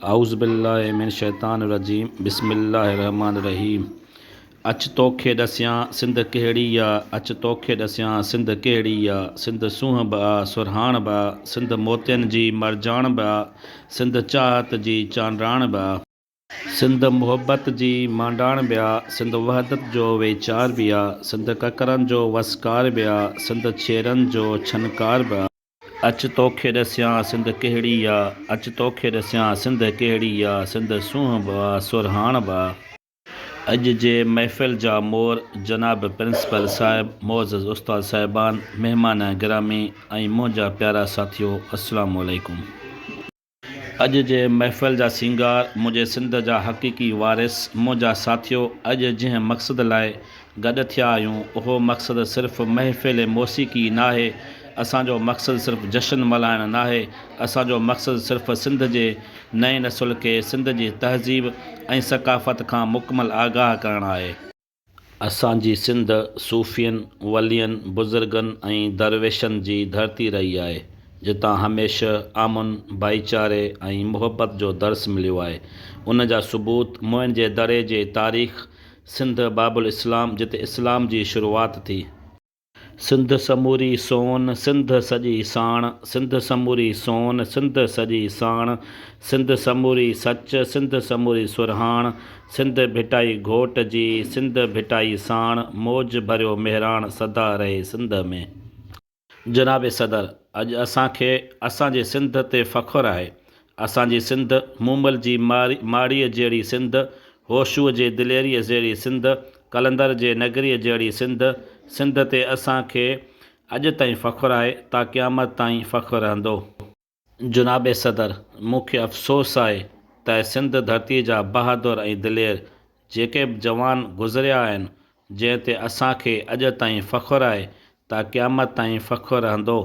आउज़ुबिल्लाहि मिन शैतानिर रजीम बिस्मिल्लाहिर रहमानिर रहीम। अच तोखे ॾसियां सिंध कहिड़ी आ, अच तोखे ॾसियां सिंध कहिड़ी आ। सिंध सूंहं बि आ, सुरहाण बि आ, सिंध मोतियनि जी मरजाण बि आ, सिंध चाहत जी चांडाण बि आ, सिंध मुहबत जी मांडाण बि आ, सिंध वहदत जो वेचार बि आ, सिंध ककरनि जो वसकार बि आ, सिंध छेरनि जो छनकार बि आ। अच तोखे ॾसियां सिंध कहिड़ी आ, अच तोखे ॾसियां सिंध कहिड़ी आ। सिंध सूंहं बि आ, सुरहाण बि आ। अॼु जे महफ़िल जा मोर जनाब प्रिंसिपल साहिब, मोअज़्ज़ज़ उस्ताद साहिबान, महिमान गिरामी ऐं मुंहिंजा प्यारा साथियो, अस्सलामु अलैकुम। अॼु जे महफ़िल जा सींगार, मुंहिंजे सिंध जा हक़ीक़ी वारिस, मुंहिंजा साथियो। अॼु जंहिं मक़सद लाइ गॾु थिया आहियूं उहो मक़सदु सिर्फ़ु महफ़िल मौसीक़ी नाहे। असांजो मक़सदु सिर्फ़ु जश्न मल्हाइणु नाहे। असांजो मक़सदु सिर्फ़ु सिंध जे नए नसुल खे सिंध जी तहज़ीब ऐं सक़ाफ़त खां मुकमल आगाह करणु आहे। असांजी सिंध सूफ़ियनि, वलियनि, बुज़ुर्गनि ऐं दरवेशनि जी धरती रही आहे, जितां हमेशह अमुन, भाईचारे ऐं मुहबत जो दर्स मिलियो आहे। उन जा सबूत मुंहिंजे दरे जे तारीख़ सिंध बाबुल इस्लाम, जिते इस्लाम जी शुरूआति थी। सिंध समूरी सोन, सिंध सॼी साण, सिंध समूरी सोन, सिंध सॼी साण, सिंध समूरी सच, सिंध समूरी सुरहाण, सिंध भिटाई घोट जी, सिंध भिटाई साण, मौज भरियो मेहराण सदा रहे सिंध में। जनाब सदर, अॼु असांखे असांजे सिंध ते फ़ख़्रु आहे। असांजी सिंध मूमल जी माड़ीअ जहिड़ी सिंध, होशूअ जे दिलेरीअ जहिड़ी सिंध, कलंदर जे नगरीअ जहिड़ी सिंध। सिंध ते असांखे अॼु ताईं फ़ख़्रु आहे, ता क़यामत ताईं फ़ख़्रु रहंदो। जनाब सदर, मूंखे अफ़सोस आहे त सिंध धरतीअ जा बहादुर ऐं दिलेर जेके बि जवान गुज़रिया आहिनि, जंहिं ते असांखे अॼु ताईं फ़ख़्रु आहे, ता क़यामत ताईं फ़ख़्रु रहंदो।